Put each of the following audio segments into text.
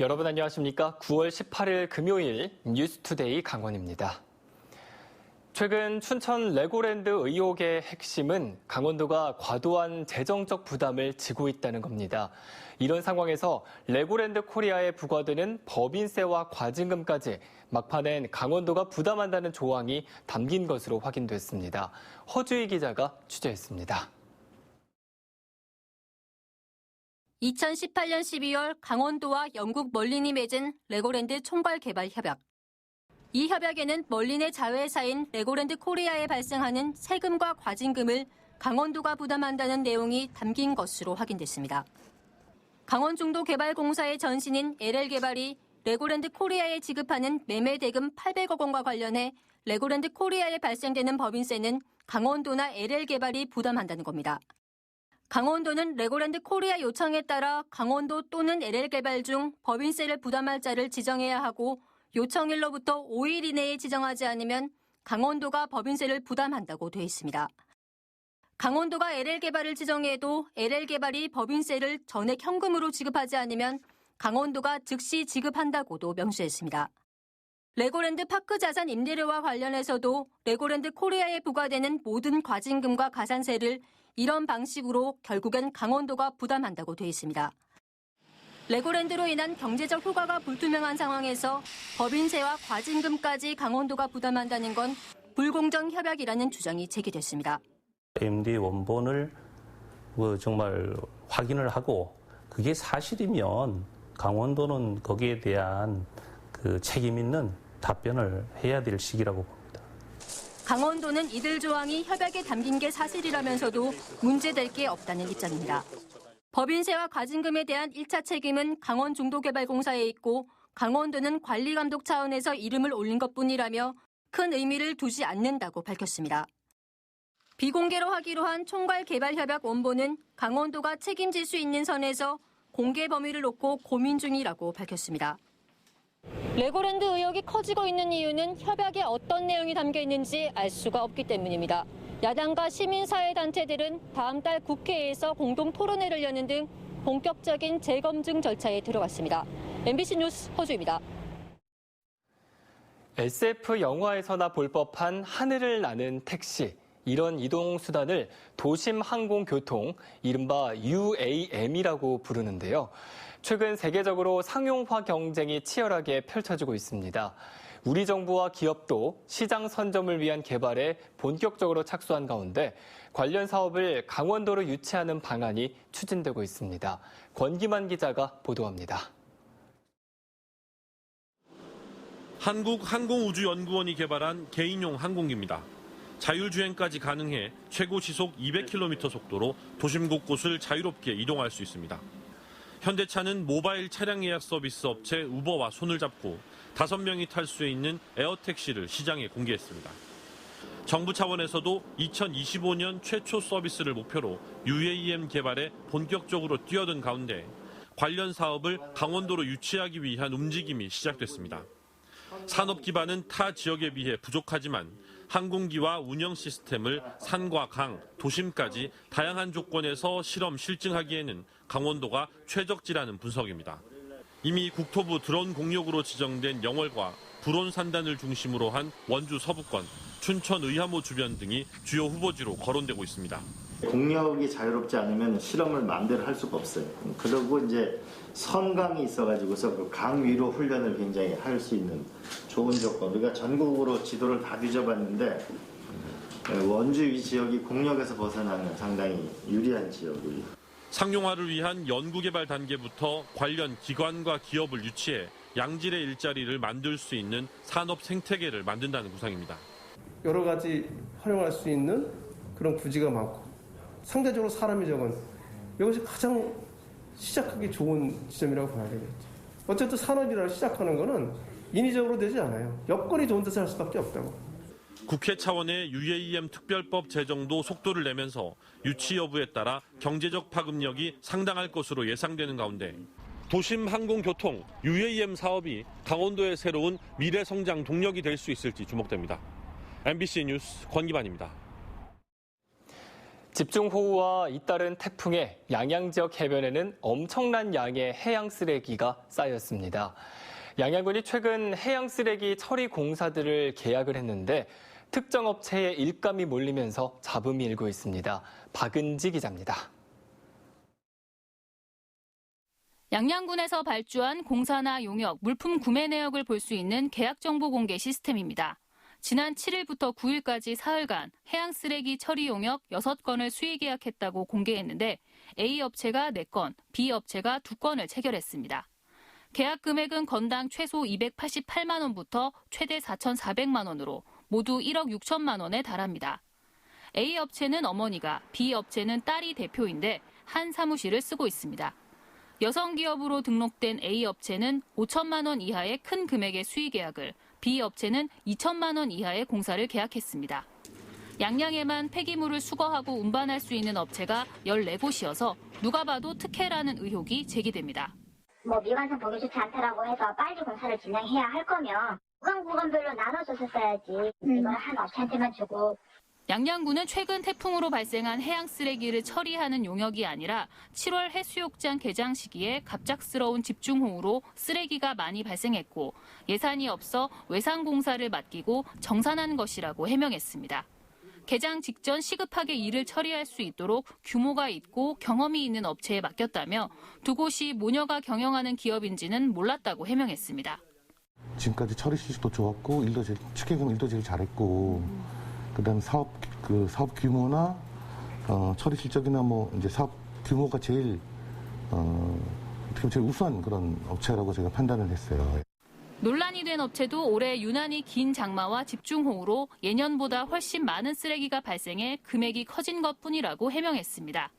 여러분 안녕하십니까? 9월 18일 금요일 뉴스투데이 강원입니다. 최근 춘천 레고랜드 의혹의 핵심은 강원도가 과도한 재정적 부담을 지고 있다는 겁니다. 이런 상황에서 레고랜드 코리아에 부과되는 법인세와 과징금까지 막판엔 강원도가 부담한다는 조항이 담긴 것으로 확인됐습니다. 허주희 기자가 취재했습니다. 2018년 12월 강원도와 영국 멀린이 맺은 레고랜드 총괄 개발 협약. 이 협약에는 멀린의 자회사인 레고랜드 코리아에 발생하는 세금과 과징금을 강원도가 부담한다는 내용이 담긴 것으로 확인됐습니다. 강원중도개발공사의 전신인 LL개발이 레고랜드 코리아에 지급하는 매매대금 800억 원과 관련해 레고랜드 코리아에 발생되는 법인세는 강원도나 LL개발이 부담한다는 겁니다. 강원도는 레고랜드 코리아 요청에 따라 강원도 또는 LL개발 중 법인세를 부담할 자를 지정해야 하고 요청일로부터 5일 이내에 지정하지 않으면 강원도가 법인세를 부담한다고 되어 있습니다. 강원도가 LL개발을 지정해도 LL개발이 법인세를 전액 현금으로 지급하지 않으면 강원도가 즉시 지급한다고도 명시했습니다. 레고랜드 파크 자산 임대료와 관련해서도 레고랜드 코리아에 부과되는 모든 과징금과 가산세를 이런 방식으로 결국엔 강원도가 부담한다고 되어 있습니다. 레고랜드로 인한 경제적 효과가 불투명한 상황에서 법인세와 과징금까지 강원도가 부담한다는 건 불공정 협약이라는 주장이 제기됐습니다. MD 원본을 정말 확인을 하고 그게 사실이면 강원도는 거기에 대한 책임 있는 답변을 해야 될 시기라고 봅니다. 강원도는 이들 조항이 협약에 담긴 게 사실이라면서도 문제될 게 없다는 입장입니다. 법인세와 과징금에 대한 1차 책임은 강원중도개발공사에 있고 강원도는 관리감독 차원에서 이름을 올린 것뿐이라며 큰 의미를 두지 않는다고 밝혔습니다. 비공개로 하기로 한 총괄개발협약 원본은 강원도가 책임질 수 있는 선에서 공개 범위를 놓고 고민 중이라고 밝혔습니다. 레고랜드 의혹이 커지고 있는 이유는 협약에 어떤 내용이 담겨 있는지 알 수가 없기 때문입니다. 야당과 시민사회단체들은 다음 달 국회에서 공동 토론회를 여는 등 본격적인 재검증 절차에 들어갔습니다. MBC 뉴스 허주입니다. SF 영화에서나 볼 법한 하늘을 나는 택시. 이런 이동수단을 도심항공교통, 이른바 UAM이라고 부르는데요. 최근 세계적으로 상용화 경쟁이 치열하게 펼쳐지고 있습니다. 우리 정부와 기업도 시장 선점을 위한 개발에 본격적으로 착수한 가운데 관련 사업을 강원도로 유치하는 방안이 추진되고 있습니다. 권기만 기자가 보도합니다. 한국항공우주연구원이 개발한 개인용 항공기입니다. 자율주행까지 가능해 최고 시속 200km 속도로 도심 곳곳을 자유롭게 이동할 수 있습니다. 현대차는 모바일 차량 예약 서비스 업체 우버와 손을 잡고 5명이 탈 수 있는 에어택시를 시장에 공개했습니다. 정부 차원에서도 2025년 최초 서비스를 목표로 UAM 개발에 본격적으로 뛰어든 가운데 관련 사업을 강원도로 유치하기 위한 움직임이 시작됐습니다. 산업 기반은 타 지역에 비해 부족하지만 항공기와 운영 시스템을 산과 강, 도심까지 다양한 조건에서 실험 실증하기에는 강원도가 최적지라는 분석입니다. 이미 국토부 드론 공역으로 지정된 영월과 불온 산단을 중심으로 한 원주 서부권, 춘천 의하모 주변 등이 주요 후보지로 거론되고 있습니다. 공역이 자유롭지 않으면 실험을 마음대로 할 수가 없어요. 그리고 이제 선강이 있어가지고서 그 강 위로 훈련을 굉장히 할 수 있는 좋은 조건. 우리가 전국으로 지도를 다 뒤져봤는데 원주 이 지역이 공역에서 벗어나는 상당히 유리한 지역이에요. 상용화를 위한 연구개발 단계부터 관련 기관과 기업을 유치해 양질의 일자리를 만들 수 있는 산업 생태계를 만든다는 구상입니다. 여러 가지 활용할 수 있는 그런 부지가 많고 상대적으로 사람이 적은 이것이 가장 시작하기 좋은 지점이라고 봐야 되겠죠. 어쨌든 산업이라고 시작하는 거는 인위적으로 되지 않아요. 여건이 좋은 데서 할 수밖에 없다고. 국회 차원의 UAM 특별법 제정도 속도를 내면서 유치 여부에 따라 경제적 파급력이 상당할 것으로 예상되는 가운데 도심 항공교통 UAM 사업이 강원도의 새로운 미래 성장 동력이 될 수 있을지 주목됩니다. MBC 뉴스 권기만입니다. 집중호우와 잇따른 태풍에 양양 지역 해변에는 엄청난 양의 해양 쓰레기가 쌓였습니다. 양양군이 최근 해양 쓰레기 처리 공사들을 계약을 했는데 특정 업체에 일감이 몰리면서 잡음이 일고 있습니다. 박은지 기자입니다. 양양군에서 발주한 공사나 용역, 물품 구매 내역을 볼 수 있는 계약 정보 공개 시스템입니다. 지난 7일부터 9일까지 사흘간 해양 쓰레기 처리 용역 6건을 수의 계약했다고 공개했는데 A 업체가 4건, B 업체가 2건을 체결했습니다. 계약 금액은 건당 최소 288만 원부터 최대 4,400만 원으로 모두 1억 6천만 원에 달합니다. A 업체는 어머니가, B 업체는 딸이 대표인데 한 사무실을 쓰고 있습니다. 여성 기업으로 등록된 A 업체는 5천만 원 이하의 큰 금액의 수의 계약을, B 업체는 2천만 원 이하의 공사를 계약했습니다. 양양에만 폐기물을 수거하고 운반할 수 있는 업체가 14곳이어서 누가 봐도 특혜라는 의혹이 제기됩니다. 미관상 보기 좋지 않다라고 해서 빨리 공사를 진행해야 할 거면 구간별로 나눠줬었어야지. 이걸 한 업체한테만 주고. 양양군은 최근 태풍으로 발생한 해양 쓰레기를 처리하는 용역이 아니라 7월 해수욕장 개장 시기에 갑작스러운 집중호우로 쓰레기가 많이 발생했고 예산이 없어 외상 공사를 맡기고 정산한 것이라고 해명했습니다. 개장 직전 시급하게 일을 처리할 수 있도록 규모가 있고 경험이 있는 업체에 맡겼다며 두 곳이 모녀가 경영하는 기업인지는 몰랐다고 해명했습니다. 지금까지 처리 실적도 좋았고 측계금 일도 제일 잘했고 그다음 사업 규모나 처리 실적이나 이제 사업 규모가 제일 제일 우수한 그런 업체라고 제가 판단을 했어요. 논란이 된 업체도 올해 유난히 긴 장마와 집중호우로 예년보다 훨씬 많은 쓰레기가 발생해 금액이 커진 것뿐이라고 해명했습니다.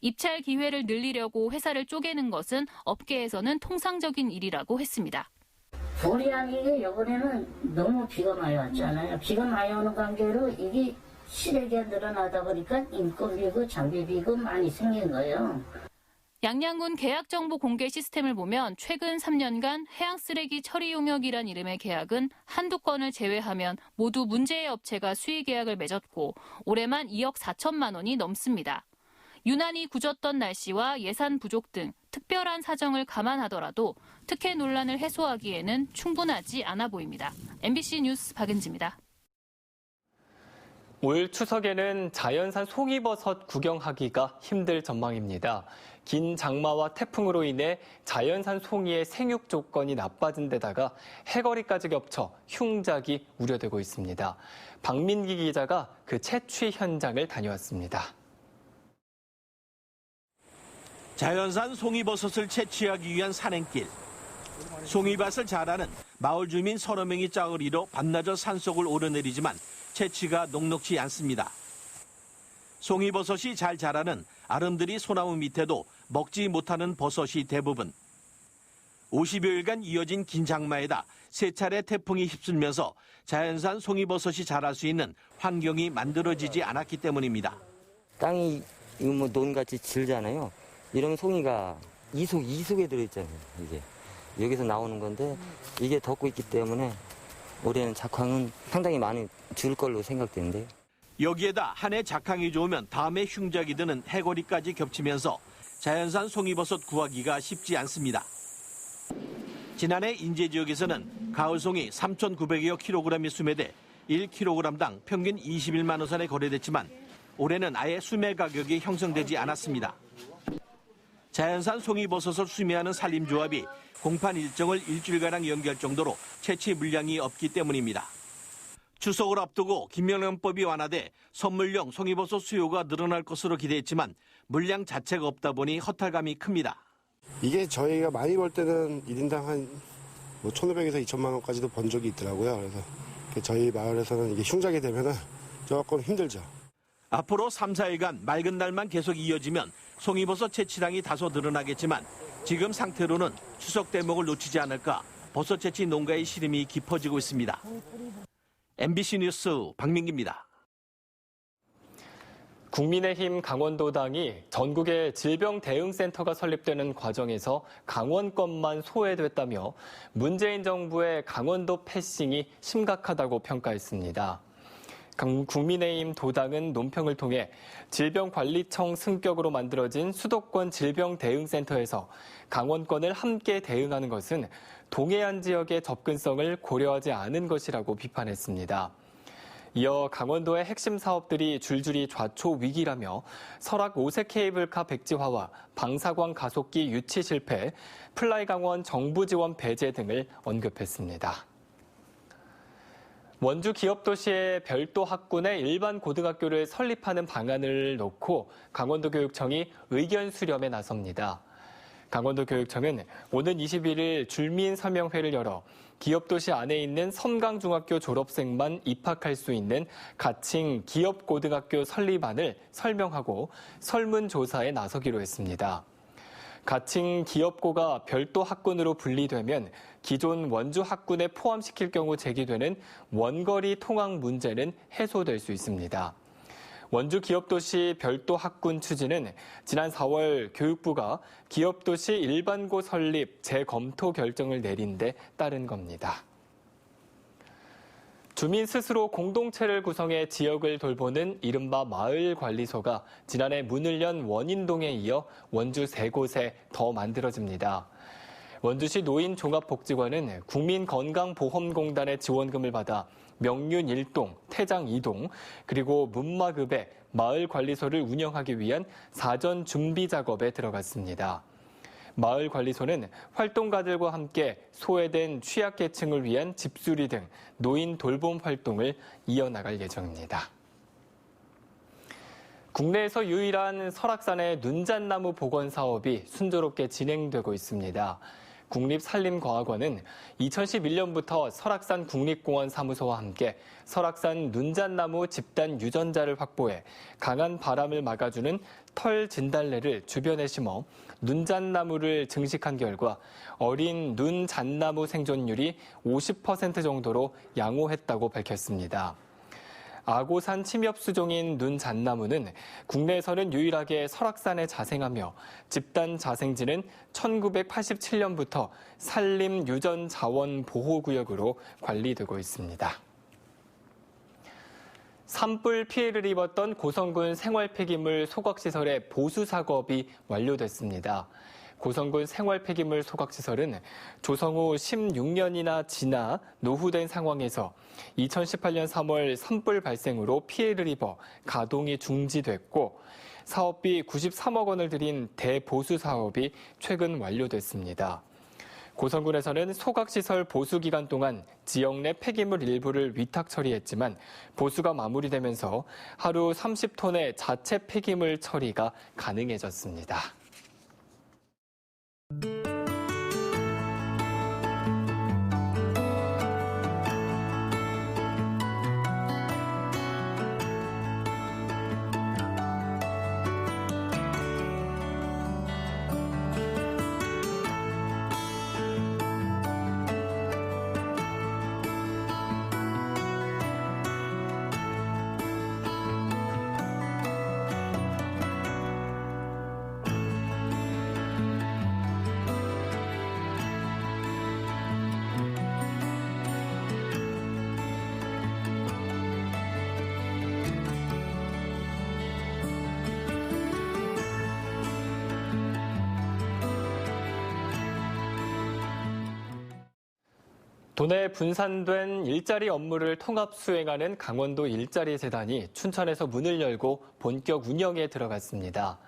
입찰 기회를 늘리려고 회사를 쪼개는 것은 업계에서는 통상적인 일이라고 했습니다. 본의 아니게 이번에는 너무 비가 많이 왔잖아요. 비가 많이 오는 관계로 이게 쓰레기가 늘어나다 보니까 인건비고 장비비고 많이 생긴 거예요. 양양군 계약 정보 공개 시스템을 보면 최근 3년간 해양 쓰레기 처리 용역이란 이름의 계약은 한두 건을 제외하면 모두 문제의 업체가 수의 계약을 맺었고 올해만 2억 4천만 원이 넘습니다. 유난히 굳었던 날씨와 예산 부족 등 특별한 사정을 감안하더라도 특혜 논란을 해소하기에는 충분하지 않아 보입니다. MBC 뉴스 박은지입니다. 올 추석에는 자연산 송이버섯 구경하기가 힘들 전망입니다. 긴 장마와 태풍으로 인해 자연산 송이의 생육 조건이 나빠진 데다가 해거리까지 겹쳐 흉작이 우려되고 있습니다. 박민기 기자가 그 채취 현장을 다녀왔습니다. 자연산 송이버섯을 채취하기 위한 산행길. 송이밭을 잘 아는 마을 주민 서너 명이 짝을 이뤄 밤낮저 산속을 오르내리지만 채취가 녹록지 않습니다. 송이버섯이 잘 자라는 아름드리 소나무 밑에도 먹지 못하는 버섯이 대부분. 50여일간 이어진 긴 장마에다 세 차례 태풍이 휩쓸면서 자연산 송이버섯이 자랄 수 있는 환경이 만들어지지 않았기 때문입니다. 땅이 논같이 질잖아요. 이러면 송이가 이속에 들어있잖아요. 이게 여기서 나오는 건데 이게 덮고 있기 때문에 올해는 작황은 상당히 많이 줄 걸로 생각되는데요. 여기에다 한 해 작황이 좋으면 다음에 흉작이 드는 해거리까지 겹치면서 자연산 송이버섯 구하기가 쉽지 않습니다. 지난해 인제 지역에서는 가을송이 3,900여 킬로그램이 수매돼 1kg당 평균 21만 원 선에 거래됐지만 올해는 아예 수매 가격이 형성되지 않았습니다. 자연산 송이버섯을 수매하는 산림조합이 공판 일정을 일주일가량 연기할 정도로 채취 물량이 없기 때문입니다. 추석을 앞두고 김영란법이 완화돼 선물용 송이버섯 수요가 늘어날 것으로 기대했지만 물량 자체가 없다 보니 허탈감이 큽니다. 이게 저희가 많이 벌 때는 1인당 한 1,500에서 2천만 원까지도 번 적이 있더라고요. 그래서 저희 마을에서는 이게 흉작이 되면은 조금 힘들죠. 앞으로 3, 4일간 맑은 날만 계속 이어지면 송이버섯 채취량이 다소 늘어나겠지만 지금 상태로는 추석 대목을 놓치지 않을까 버섯 채취 농가의 시름이 깊어지고 있습니다. MBC 뉴스 박민기입니다. 국민의힘 강원도당이 전국의 질병대응센터가 설립되는 과정에서 강원권만 소외됐다며 문재인 정부의 강원도 패싱이 심각하다고 평가했습니다. 국민의힘 도당은 논평을 통해 질병관리청 승격으로 만들어진 수도권 질병대응센터에서 강원권을 함께 대응하는 것은 동해안 지역의 접근성을 고려하지 않은 것이라고 비판했습니다. 이어 강원도의 핵심 사업들이 줄줄이 좌초 위기라며 설악 오색 케이블카 백지화와 방사광 가속기 유치 실패, 플라이 강원 정부 지원 배제 등을 언급했습니다. 원주 기업도시에 별도 학군의 일반 고등학교를 설립하는 방안을 놓고 강원도교육청이 의견 수렴에 나섭니다. 강원도교육청은 오는 21일 줄민 설명회를 열어 기업도시 안에 있는 섬강중학교 졸업생만 입학할 수 있는 가칭 기업고등학교 설립안을 설명하고 설문조사에 나서기로 했습니다. 가칭 기업고가 별도 학군으로 분리되면 기존 원주 학군에 포함시킬 경우 제기되는 원거리 통학 문제는 해소될 수 있습니다. 원주 기업도시 별도 학군 추진은 지난 4월 교육부가 기업도시 일반고 설립 재검토 결정을 내린 데 따른 겁니다. 주민 스스로 공동체를 구성해 지역을 돌보는 이른바 마을관리소가 지난해 문을 연 원인동에 이어 원주 3곳에 더 만들어집니다. 원주시 노인종합복지관은 국민건강보험공단의 지원금을 받아 명륜 1동, 태장 2동, 그리고 문마급의 마을관리소를 운영하기 위한 사전 준비 작업에 들어갔습니다. 마을관리소는 활동가들과 함께 소외된 취약계층을 위한 집수리 등 노인 돌봄 활동을 이어나갈 예정입니다. 국내에서 유일한 설악산의 눈잣나무 복원 사업이 순조롭게 진행되고 있습니다. 국립산림과학원은 2011년부터 설악산 국립공원 사무소와 함께 설악산 눈잣나무 집단 유전자를 확보해 강한 바람을 막아주는 털 진달래를 주변에 심어 눈잣나무를 증식한 결과 어린 눈잣나무 생존율이 50% 정도로 양호했다고 밝혔습니다. 아고산 침엽수종인 눈잣나무는 국내에서는 유일하게 설악산에 자생하며 집단 자생지는 1987년부터 산림유전자원보호구역으로 관리되고 있습니다. 산불 피해를 입었던 고성군 생활폐기물 소각시설의 보수 작업이 완료됐습니다. 고성군 생활폐기물 소각시설은 조성 후 16년이나 지나 노후된 상황에서 2018년 3월 산불 발생으로 피해를 입어 가동이 중지됐고 사업비 93억 원을 들인 대보수 사업이 최근 완료됐습니다. 고성군에서는 소각시설 보수 기간 동안 지역 내 폐기물 일부를 위탁 처리했지만 보수가 마무리되면서 하루 30톤의 자체 폐기물 처리가 가능해졌습니다. 도내 분산된 일자리 업무를 통합 수행하는 강원도 일자리재단이 춘천에서 문을 열고 본격 운영에 들어갔습니다.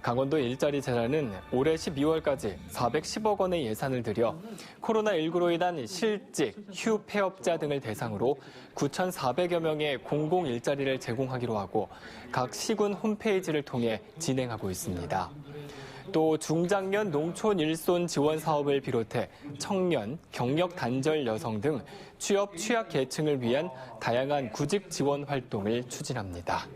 강원도 일자리재단은 올해 12월까지 410억 원의 예산을 들여 코로나19로 인한 실직, 휴 폐업자 등을 대상으로 9,400여 명의 공공 일자리를 제공하기로 하고 각 시군 홈페이지를 통해 진행하고 있습니다. 또 중장년 농촌 일손 지원 사업을 비롯해 청년, 경력 단절 여성 등 취업 취약 계층을 위한 다양한 구직 지원 활동을 추진합니다.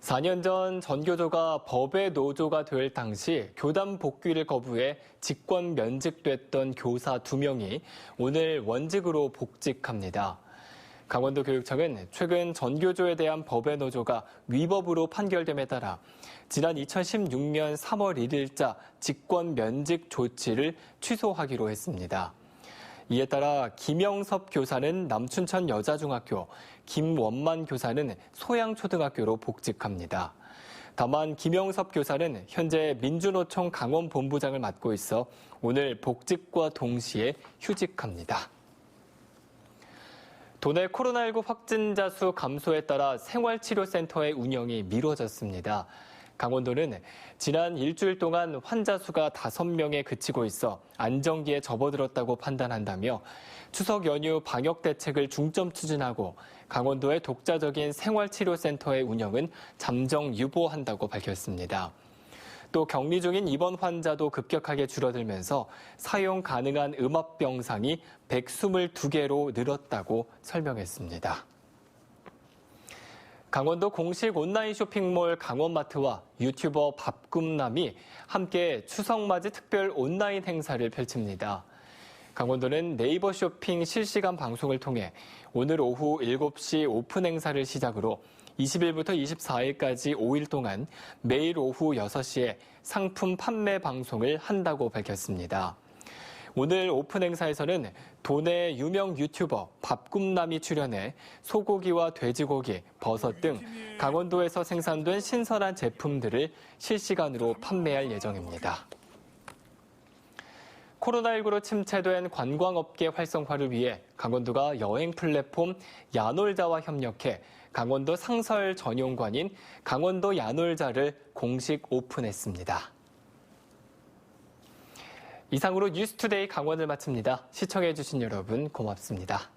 4년 전 전교조가 법의 노조가 될 당시 교단 복귀를 거부해 직권 면직됐던 교사 2명이 오늘 원직으로 복직합니다. 강원도교육청은 최근 전교조에 대한 법의 노조가 위법으로 판결됨에 따라 지난 2016년 3월 1일자 직권 면직 조치를 취소하기로 했습니다. 이에 따라 김영섭 교사는 남춘천 여자중학교, 김원만 교사는 소양초등학교로 복직합니다. 다만 김영섭 교사는 현재 민주노총 강원본부장을 맡고 있어 오늘 복직과 동시에 휴직합니다. 도내 코로나19 확진자 수 감소에 따라 생활치료센터의 운영이 미뤄졌습니다. 강원도는 지난 일주일 동안 환자 수가 5명에 그치고 있어 안정기에 접어들었다고 판단한다며 추석 연휴 방역 대책을 중점 추진하고 강원도의 독자적인 생활치료센터의 운영은 잠정 유보한다고 밝혔습니다. 또 격리 중인 입원 환자도 급격하게 줄어들면서 사용 가능한 음압병상이 122개로 늘었다고 설명했습니다. 강원도 공식 온라인 쇼핑몰 강원마트와 유튜버 밥꿈남이 함께 추석맞이 특별 온라인 행사를 펼칩니다. 강원도는 네이버 쇼핑 실시간 방송을 통해 오늘 오후 7시 오픈 행사를 시작으로 20일부터 24일까지 5일 동안 매일 오후 6시에 상품 판매 방송을 한다고 밝혔습니다. 오늘 오픈 행사에서는 도내 유명 유튜버 밥꿈남이 출연해 소고기와 돼지고기, 버섯 등 강원도에서 생산된 신선한 제품들을 실시간으로 판매할 예정입니다. 코로나19로 침체된 관광업계 활성화를 위해 강원도가 여행 플랫폼 야놀자와 협력해 강원도 상설 전용관인 강원도 야놀자를 공식 오픈했습니다. 이상으로 뉴스투데이 강원을 마칩니다. 시청해주신 여러분 고맙습니다.